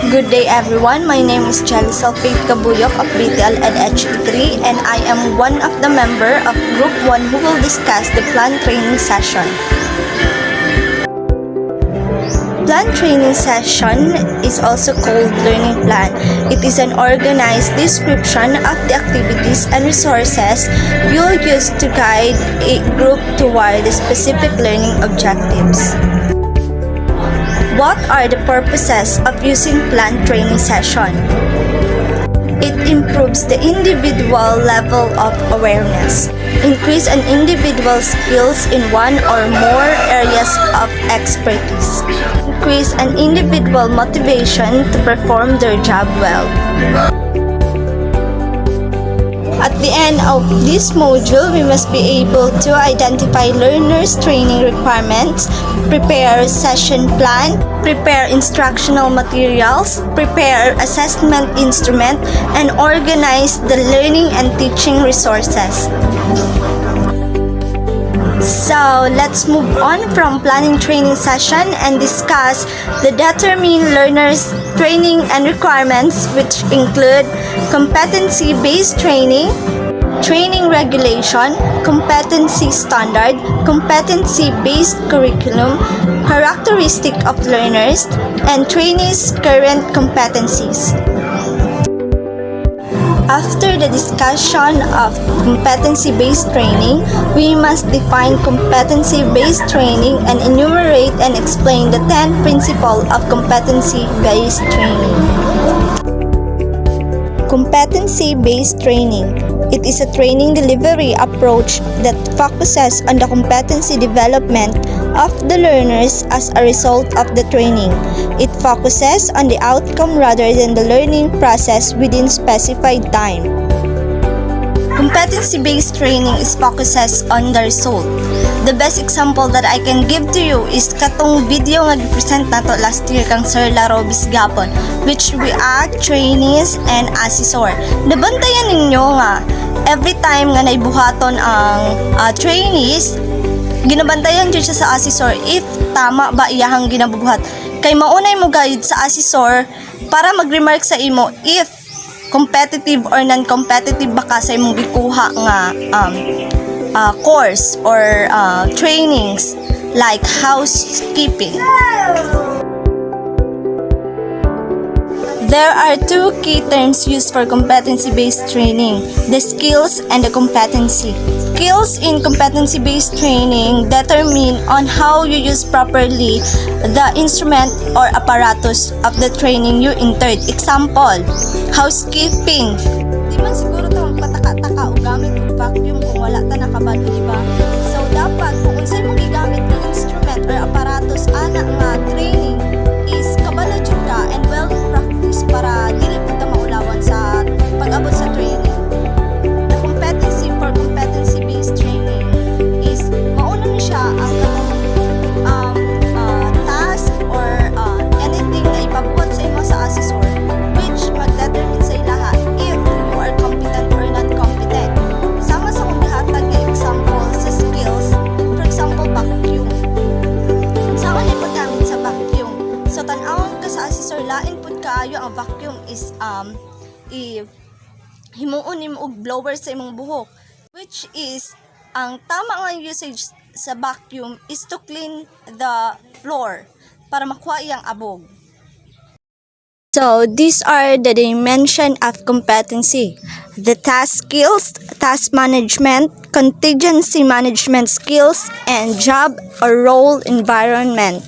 Good day everyone, my name is Jelly Sulfate Kabuyok of BTL and HE3 and I am one of the member of Group 1 who will discuss the plan training session. Plan training session is also called learning plan. It is an organized description of the activities and resources you'll use to guide a group toward the specific learning objectives. What are the purposes of using plan training session? It improves the individual level of awareness, increase an individual's skills in one or more areas of expertise, increase an individual motivation to perform their job well. At the end of this module, we must be able to identify learners' training requirements, prepare session plan, prepare instructional materials, prepare assessment instrument, and organize the learning and teaching resources. So, let's move on from planning training session and discuss the determine learners' training and requirements, which include competency-based training, training regulation, competency standard, competency-based curriculum, characteristic of learners, and trainees' current competencies. After the discussion of competency-based training, we must define competency-based training and enumerate and explain the 10 principles of competency-based training. Competency-based training. It is a training delivery approach that focuses on the competency development of the learners as a result of the training. It focuses on the outcome rather than the learning process within specified time. Competency-based training is focuses on the result. The best example that I can give to you is katong video nga gi-present nato last year kang Sir Larobis Gapon, which we act trainees and assessor. Nabantayan ninyo nga every time nga naibuhaton ang trainees, ginabantayan jud siya sa assessor if tama ba iyahang ginabubuhat. Kay maunay mo guide sa assessor para mag-remark sa imo if competitive or non-competitive ba ka sa imong gikuha nga course or trainings like housekeeping. There are two key terms used for competency-based training, the skills and the competency. Skills in competency-based training determine on how you use properly the instrument or apparatus of the training you entered. Example, housekeeping. Di man siguro ito magpataka-taka o gamit ng vacuum kung wala ta nakabalo, di ba? So, dapat kung unsay mong gigamit ng instrument or apparatus ana nga training is kabalo jud ka and well practice para dili pud ta maulawan sa pag-abot sa training. The competency for competency-based training is mauna ni siya ang task or anything na ipabuhat sa imo sa assessor which mag-determine sa ilaha if you are competent or not competent. Sama sa kung gihatag nga example sa skills, for example, vacuum. Saan na paggamit sa vacuum? So, tan-awon ka sa assessor, lain pud kaayo ang vacuum is himuon nimo og blower sa imong buhok, which is ang tama nga usage sa vacuum is to clean the floor para makuha iyang abog. So, these are the dimension of competency. The task skills, task management, contingency management skills, and job or role environment.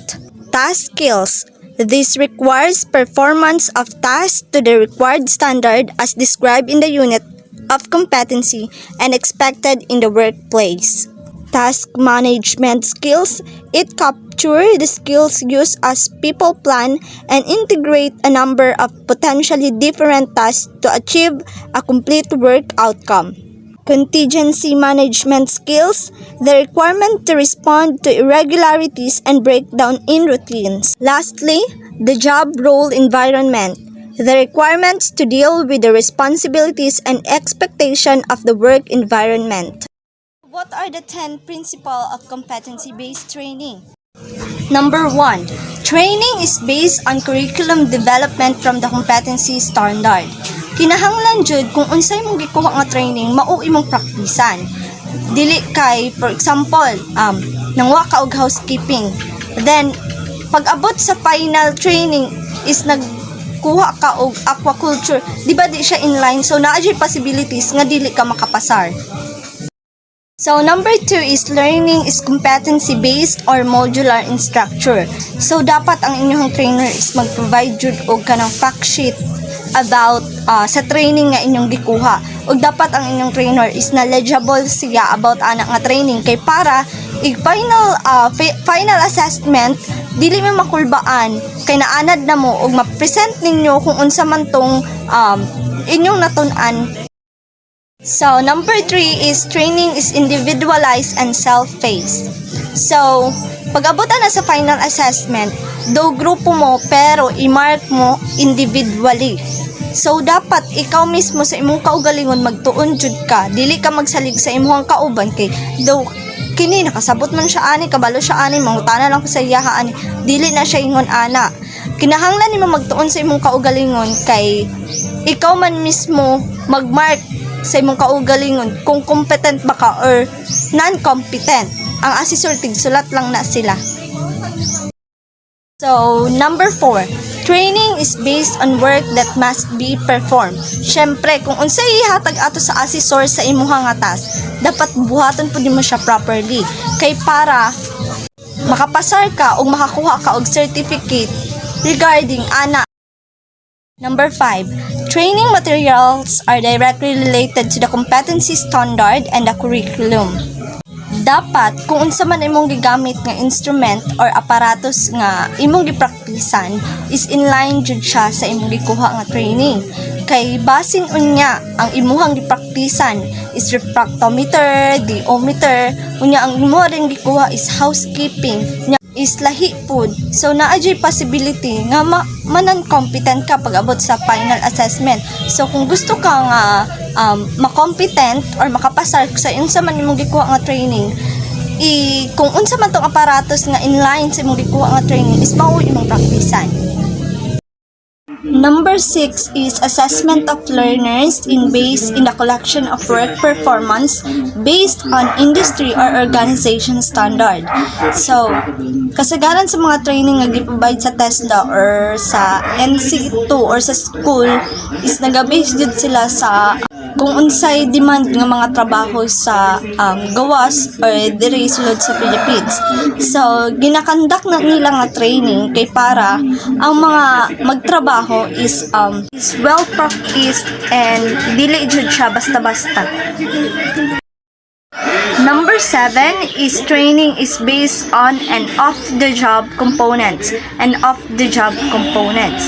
Task skills. This requires performance of tasks to the required standard as described in the unit of competency and expected in the workplace. Task management skills. It captures the skills used as people plan and integrate a number of potentially different tasks to achieve a complete work outcome. Contingency management skills, the requirement to respond to irregularities and breakdown in routines. Lastly, the job role environment, the requirements to deal with the responsibilities and expectation of the work environment. What are the 10 principles of competency-based training? Number 1, training is based on curriculum development from the competency standard. Kinahanglan jud kung unsay mong gikuha nga training mao imong praktisan. Dili kay, for example, nangwa ka og housekeeping. Then pag abot sa final training is nagkuha ka og aquaculture, di ba di siya inline? So naa jud possibilities nga dili ka makapasar. So, number 2 is learning is competency-based or modular in structure. So, dapat ang inyong trainer is mag-provide jud og kanang fact sheet about sa training nga inyong gikuha. O dapat ang inyong trainer is knowledgeable siya about anak nga training kay para final assessment dili mo makulbaan kay naanad na mo og ma-present ninyo kung unsa man tong inyong natun-an. So, number 3 is training is individualized and self-paced. So, pag abutan na sa final assessment, do grupo mo pero i-mark mo individually. So, dapat ikaw mismo sa imong kaugalingon magtuon jud ka. Dili ka magsalig sa imong kauban kay do kini nakasabot man siya ani, kabalo siya ani, mangutana lang ko sa iya ani. Dili na siya ingon ana. Kinahanglan nimo magtuon sa imong kaugalingon kay ikaw man mismo magmark sa imong kaugalingon kung competent ba ka or non-competent. Ang assessor tigsulat lang na sila. So, number 4, training is based on work that must be performed. Syempre, kung unsay ihatag ato sa assessor sa imong nga task, dapat buhaton pud mo siya properly. Kay para makapasar ka o makakuha ka og certificate regarding ana. Number 5, training materials are directly related to the competency standard and the curriculum. Dapat, kung unsa man imong gigamit nga instrument or aparatos nga imong gipraktisan, is in line jud siya sa imong gikuha nga training. Kay basin unya ang imuhang gipraktisan is refractometer, diometer, unya ang imo ring gikuha is housekeeping, is lahi pud. So naa jay possibility nga manan-competent ka pag abot sa final assessment. So kung gusto ka nga makompetent or makapasar sa unsa man imong gikuha nga training, kung unsa man tong aparatos nga inline sa imong gikuha nga training is mao imong praktisan. Number 6 is assessment of learners based in the collection of work performance based on industry or organization standard. So, kasagaran sa mga training nga gi-provide sa TESDA or sa NC2 or sa school is nagabase jud sila sa kung unsay demand nga mga trabaho sa gawas or diri sulod sa Philippines. So, ginakandak na nila nga training kay para ang mga magtrabaho is well practiced and dili jud siya basta-basta. Number 7 is training is based on and off-the-job components and off-the-job components.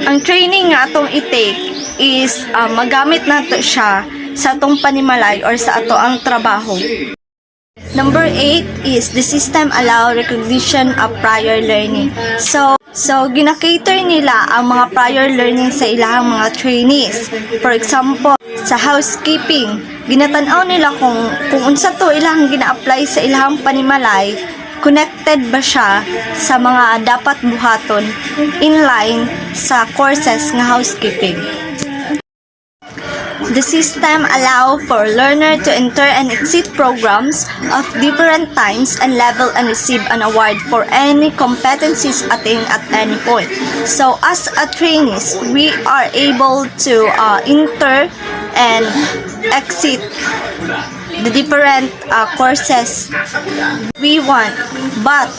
Ang training nga atong i-take is magamit nato siya sa atong panimalay or sa ato ang trabaho. Number 8 is the system allow recognition of prior learning. So gina-cater nila ang mga prior learning sa ilahang mga trainees. For example, sa housekeeping, ginatan-aw nila kung unsa to ilahang gina-apply sa ilahang panimalay, connected ba siya sa mga dapat buhaton in line sa courses nga housekeeping. The system allow for learner to enter and exit programs of different times and level and receive an award for any competencies attained at any point. So as a trainees, we are able to enter and exit the different courses we want, but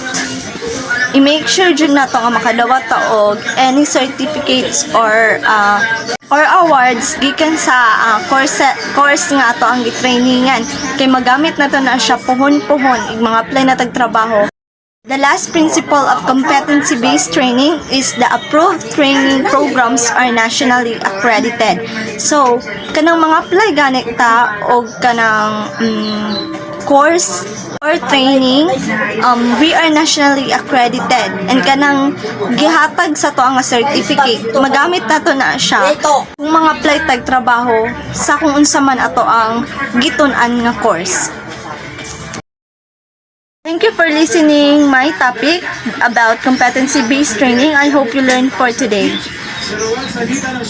i-make sure dyan na ito nga makadawat og any certificates or awards gikan sa course nga ato ang gitrainingan kay magamit na to na siya puhon-puhon ig mga apply na tagtrabaho. The last principle of competency-based training is the approved training programs are nationally accredited. So, kanang mga apply ganit ta o kanang course or training, we are nationally accredited and kanang gihatag sa to ang certificate. Magamit na to na siya kung mga apply tag trabaho sa kung unsa man ato ang gitun-an nga course. Thank you for listening my topic about competency-based training. I hope you learned for today.